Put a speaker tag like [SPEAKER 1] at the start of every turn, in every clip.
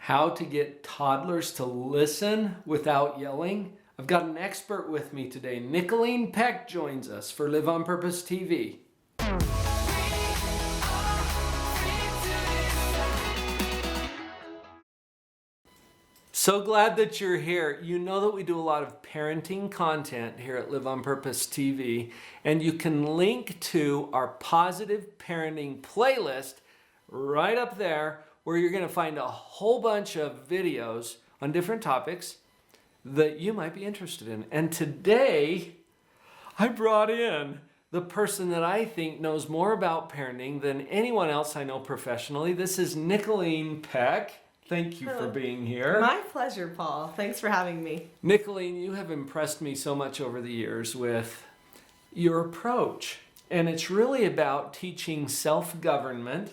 [SPEAKER 1] How to get toddlers to listen without yelling. I've got an expert with me today. Nicholeen Peck joins us for Live on Purpose TV. So glad that you're here. You know that we do a lot of parenting content here at Live on Purpose TV, and you can link to our positive parenting playlist right up there, where you're going to find a whole bunch of videos on different topics that you might be interested in. And today, I brought in the person that I think knows more about parenting than anyone else I know professionally. This is Nicholeen Peck. Thank you for being here.
[SPEAKER 2] My pleasure, Paul. Thanks for having me.
[SPEAKER 1] Nicholeen, you have impressed me so much over the years with your approach. And it's really about teaching self-government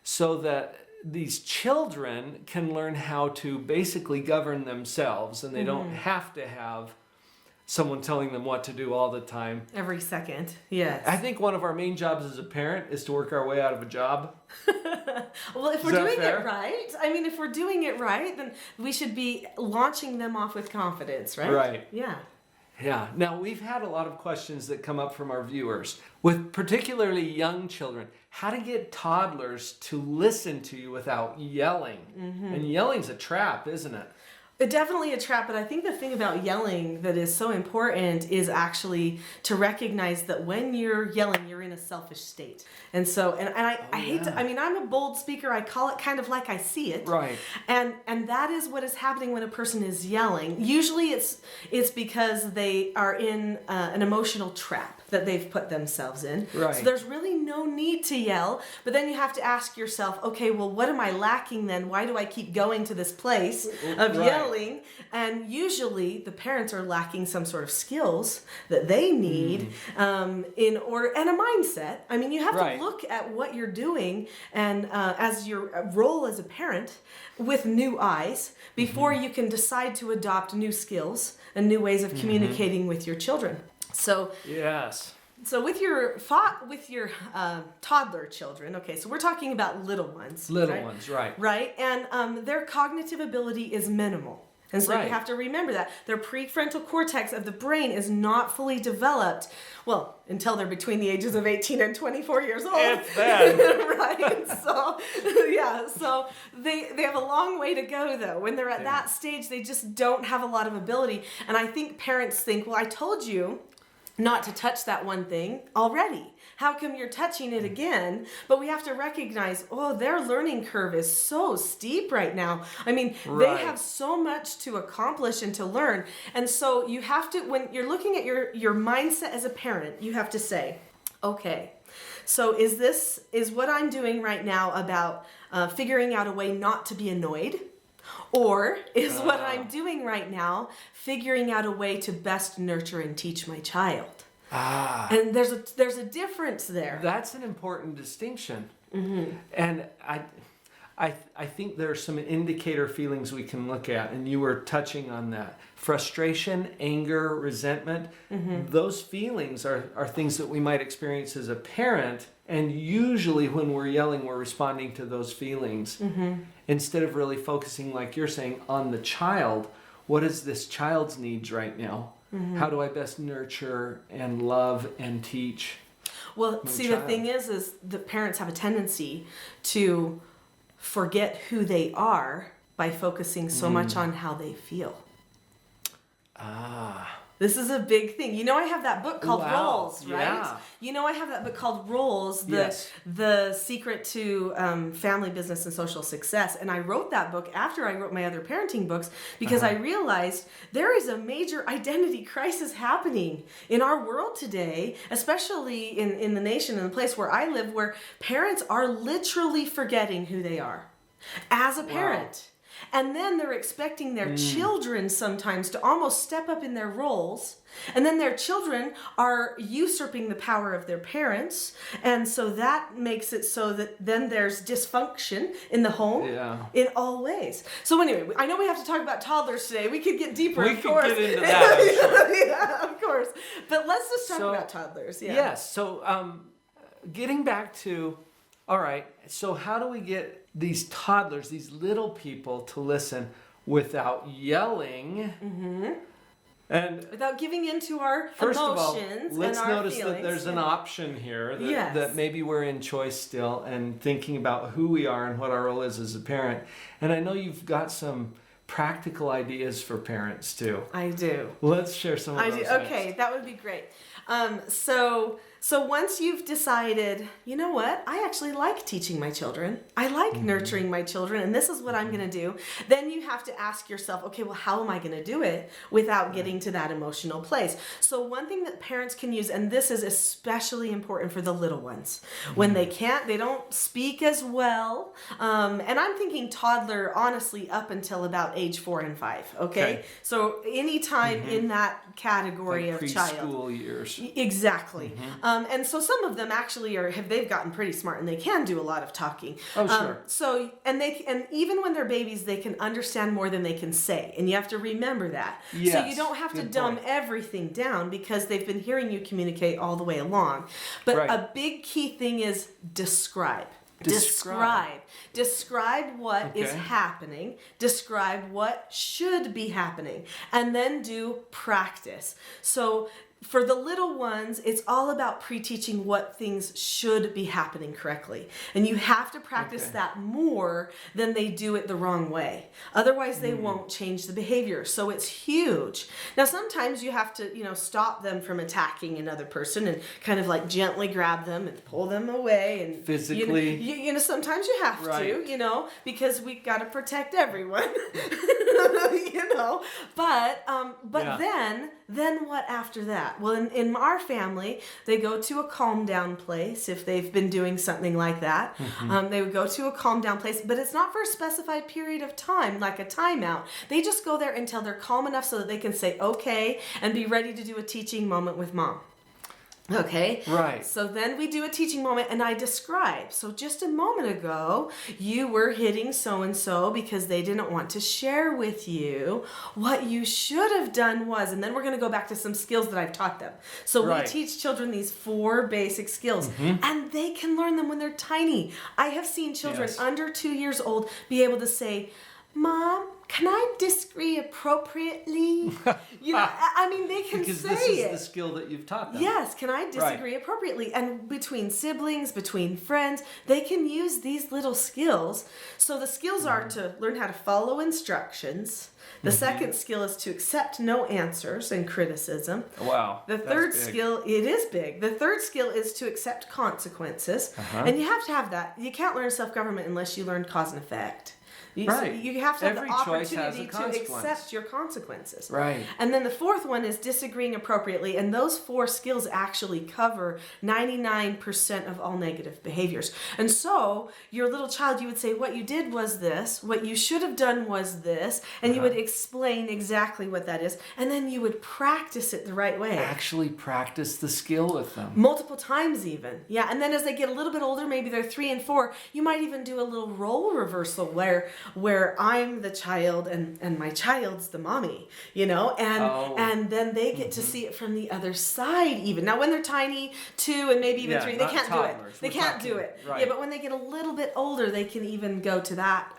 [SPEAKER 1] so that these children can learn how to basically govern themselves, and they don't have to have someone telling them what to do all the time.
[SPEAKER 2] Every second, yes.
[SPEAKER 1] I think one of our main jobs as a parent is to work our way out of a job.
[SPEAKER 2] Well, if we're doing it right, if we're doing it right, then we should be launching them off with confidence, right?
[SPEAKER 1] Right.
[SPEAKER 2] Yeah.
[SPEAKER 1] Yeah. Now, we've had a lot of questions that come up from our viewers, with particularly young children. How to get toddlers to listen to you without yelling. And yelling's a trap, isn't it?
[SPEAKER 2] Definitely a trap, but I think the thing about yelling that is so important is actually to recognize that when you're yelling, you're in a selfish state. And so, I hate to, I'm a bold speaker. I call it kind of like I see it.
[SPEAKER 1] Right.
[SPEAKER 2] And that is what is happening when a person is yelling. Usually it's because they are in an emotional trap that they've put themselves in.
[SPEAKER 1] Right.
[SPEAKER 2] So there's really no need to yell, but then you have to ask yourself, okay, well, what am I lacking then? Why do I keep going to this place of yelling? And usually the parents are lacking some sort of skills that they need in order, and a mindset. You have to look at what you're doing and as your role as a parent with new eyes before you can decide to adopt new skills and new ways of communicating with your children. So
[SPEAKER 1] yes.
[SPEAKER 2] So with your toddler children, okay, so we're talking about little ones.
[SPEAKER 1] Little ones, right.
[SPEAKER 2] Right, and their cognitive ability is minimal. And so you have to remember that. Their prefrontal cortex of the brain is not fully developed, well, until they're between the ages of 18 and 24 years old.
[SPEAKER 1] It's bad.
[SPEAKER 2] Right, so, yeah, so they have a long way to go, though. When they're at that stage, they just don't have a lot of ability. And I think parents think, well, I told you not to touch that one thing already. How come you're touching it again? But we have to recognize, their learning curve is so steep right now. They have so much to accomplish and to learn. And so you have to, when you're looking at your mindset as a parent, you have to say, okay, so is what I'm doing right now about figuring out a way not to be annoyed? Or is what I'm doing right now figuring out a way to best nurture and teach my child? And there's a difference there.
[SPEAKER 1] That's an important distinction. And I think there are some indicator feelings we can look at, and you were touching on that. Frustration, anger, resentment, those feelings are things that we might experience as a parent, and usually when we're yelling, we're responding to those feelings. Instead of really focusing, like you're saying, on the child. What is this child's needs right now? How do I best nurture and love and teach?
[SPEAKER 2] Well, see, the thing is the parents have a tendency to forget who they are by focusing so much on how they feel. This is a big thing. I have that book called Roles, right?
[SPEAKER 1] Yeah.
[SPEAKER 2] I have that book called Roles, the secret to family, business, and social success. And I wrote that book after I wrote my other parenting books because I realized there is a major identity crisis happening in our world today, especially in the nation and the place where I live, where parents are literally forgetting who they are as a parent. And then they're expecting their children sometimes to almost step up in their roles. And then their children are usurping the power of their parents. And so that makes it so that then there's dysfunction in the home in all ways. So anyway, I know we have to talk about toddlers today. We could get deeper, of course.
[SPEAKER 1] We could get into that.
[SPEAKER 2] Yeah, of course. But let's just talk about toddlers. Yeah.
[SPEAKER 1] Yes. So getting back to All right. So how do we get these toddlers, these little people, to listen without yelling? And
[SPEAKER 2] without giving into our
[SPEAKER 1] first of all,
[SPEAKER 2] emotions
[SPEAKER 1] let's
[SPEAKER 2] and our
[SPEAKER 1] notice
[SPEAKER 2] feelings.
[SPEAKER 1] that there's an option here that,
[SPEAKER 2] Yes.
[SPEAKER 1] that maybe we're in choice still and thinking about who we are and what our role is as a parent. And I know you've got some practical ideas for parents too.
[SPEAKER 2] I do.
[SPEAKER 1] Let's share some of
[SPEAKER 2] I
[SPEAKER 1] those
[SPEAKER 2] do. Okay,
[SPEAKER 1] next.
[SPEAKER 2] that would be great. So once you've decided, you know what, I actually like teaching my children. I like nurturing my children, and this is what I'm going to do. Then you have to ask yourself, okay, well, how am I going to do it without getting to that emotional place? So one thing that parents can use, and this is especially important for the little ones, when they don't speak as well. And I'm thinking toddler, honestly, up until about age 4 and 5. Okay. So anytime in that category
[SPEAKER 1] Like
[SPEAKER 2] of child.
[SPEAKER 1] preschool years.
[SPEAKER 2] Exactly. And so some of them actually they've gotten pretty smart and they can do a lot of talking.
[SPEAKER 1] Oh, sure.
[SPEAKER 2] And even when they're babies, they can understand more than they can say. And you have to remember that. So
[SPEAKER 1] Yes,
[SPEAKER 2] you don't have to
[SPEAKER 1] good
[SPEAKER 2] dumb
[SPEAKER 1] point.
[SPEAKER 2] everything down because they've been hearing you communicate all the way along. But
[SPEAKER 1] Right.
[SPEAKER 2] a big key thing is describe.
[SPEAKER 1] Describe.
[SPEAKER 2] Describe what is
[SPEAKER 1] Okay.
[SPEAKER 2] happening. Describe what should be happening. And then do practice. So for the little ones, it's all about pre-teaching what things should be happening correctly. And you have to practice
[SPEAKER 1] Okay.
[SPEAKER 2] that more than they do it the wrong way. Otherwise, they won't change the behavior. So it's huge. Now, sometimes you have to, stop them from attacking another person and kind of like gently grab them and pull them away. And
[SPEAKER 1] Physically.
[SPEAKER 2] sometimes you have
[SPEAKER 1] Right.
[SPEAKER 2] to, because we got to protect everyone. But
[SPEAKER 1] Yeah.
[SPEAKER 2] then what after that? Well, in our family, they go to a calm down place if they've been doing something like that. They would go to a calm down place, but it's not for a specified period of time, like a timeout. They just go there until they're calm enough so that they can say okay and be ready to do a teaching moment with mom. Okay.
[SPEAKER 1] Right.
[SPEAKER 2] So then we do a teaching moment and I describe. So just a moment ago, you were hitting so-and-so because they didn't want to share with you. What you should have done was, and then we're going to go back to some skills that I've taught them. So
[SPEAKER 1] Right.
[SPEAKER 2] we teach children these 4 basic skills and they can learn them when they're tiny. I have seen children
[SPEAKER 1] Yes.
[SPEAKER 2] under 2 years old be able to say, Mom, can I disagree appropriately? I mean, they can
[SPEAKER 1] Because
[SPEAKER 2] say
[SPEAKER 1] this is
[SPEAKER 2] it.
[SPEAKER 1] the skill that you've taught them.
[SPEAKER 2] Yes, can I disagree appropriately? And between siblings, between friends, they can use these little skills. So the skills are to learn how to follow instructions. The second skill is to accept no answers and criticism.
[SPEAKER 1] Wow.
[SPEAKER 2] The
[SPEAKER 1] that's
[SPEAKER 2] third
[SPEAKER 1] big.
[SPEAKER 2] skill, it is big. The third skill is to accept consequences. And you have to have that. You can't learn self-government unless you learn cause and effect.
[SPEAKER 1] Right.
[SPEAKER 2] You have to have
[SPEAKER 1] Every
[SPEAKER 2] the
[SPEAKER 1] choice has a
[SPEAKER 2] opportunity to
[SPEAKER 1] consequence.
[SPEAKER 2] accept your consequences.
[SPEAKER 1] Right.
[SPEAKER 2] And then the fourth one is disagreeing appropriately. And those 4 skills actually cover 99% of all negative behaviors. And so your little child, you would say, what you did was this, what you should have done was this, and you would explain exactly what that is. And then you would practice it the right way.
[SPEAKER 1] Actually practice the skill with them.
[SPEAKER 2] Multiple times even. Yeah, and then as they get a little bit older, maybe they're 3 and 4, you might even do a little role reversal where I'm the child and my child's the mommy, and then they get to see it from the other side even. Now when they're tiny, 2 and maybe even
[SPEAKER 1] Yeah,
[SPEAKER 2] 3, they
[SPEAKER 1] not
[SPEAKER 2] can't do
[SPEAKER 1] toddlers.
[SPEAKER 2] it. They
[SPEAKER 1] We're
[SPEAKER 2] can't do
[SPEAKER 1] talking-
[SPEAKER 2] it.
[SPEAKER 1] right.
[SPEAKER 2] Yeah, but when they get a little bit older, they can even go to that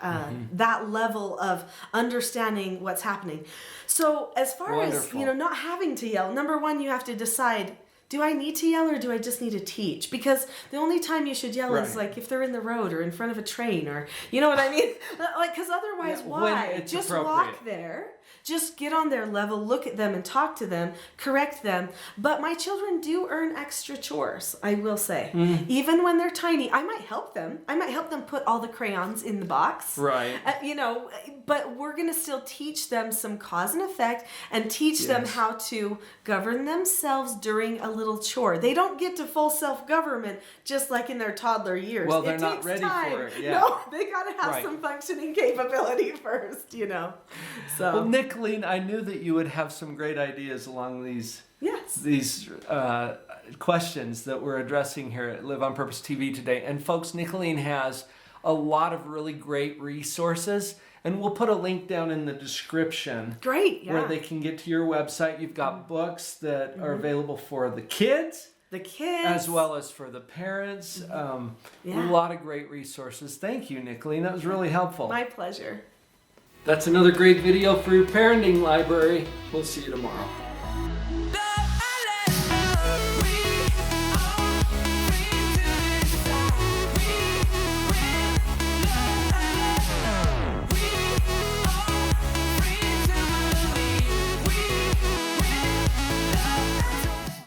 [SPEAKER 2] that level of understanding what's happening. So as far
[SPEAKER 1] Wonderful.
[SPEAKER 2] as, not having to yell, number 1, you have to decide, do I need to yell or do I just need to teach? Because the only time you should yell is
[SPEAKER 1] Right.
[SPEAKER 2] like if they're in the road or in front of a train or, you know what I mean? Because otherwise,
[SPEAKER 1] Yeah, when
[SPEAKER 2] why?
[SPEAKER 1] it's
[SPEAKER 2] Just
[SPEAKER 1] appropriate.
[SPEAKER 2] walk there. Just get on their level, look at them and talk to them, correct them. But my children do earn extra chores, I will say. Even when they're tiny, I might help them. I might help them put all the crayons in the box.
[SPEAKER 1] Right.
[SPEAKER 2] But we're going to still teach them some cause and effect and teach them
[SPEAKER 1] Yes.
[SPEAKER 2] how to govern themselves during a little chore. They don't get to full self-government just like in their toddler years.
[SPEAKER 1] Well,
[SPEAKER 2] It
[SPEAKER 1] they're not
[SPEAKER 2] takes
[SPEAKER 1] ready
[SPEAKER 2] time.
[SPEAKER 1] for it, yeah.
[SPEAKER 2] No, they got to have
[SPEAKER 1] Right.
[SPEAKER 2] some functioning capability first, So,
[SPEAKER 1] Well, Nicholeen, I knew that you would have some great ideas along these
[SPEAKER 2] yes.
[SPEAKER 1] questions that we're addressing here at Live on Purpose TV today. And folks, Nicholeen has a lot of really great resources, and we'll put a link down in the description
[SPEAKER 2] Great, yeah.
[SPEAKER 1] where they can get to your website. You've got books that are available for the kids
[SPEAKER 2] the kids.
[SPEAKER 1] As well as for the parents. A lot of great resources. Thank you, Nicholeen. That was really helpful.
[SPEAKER 2] My pleasure.
[SPEAKER 1] That's another great video for your parenting library. We'll see you tomorrow.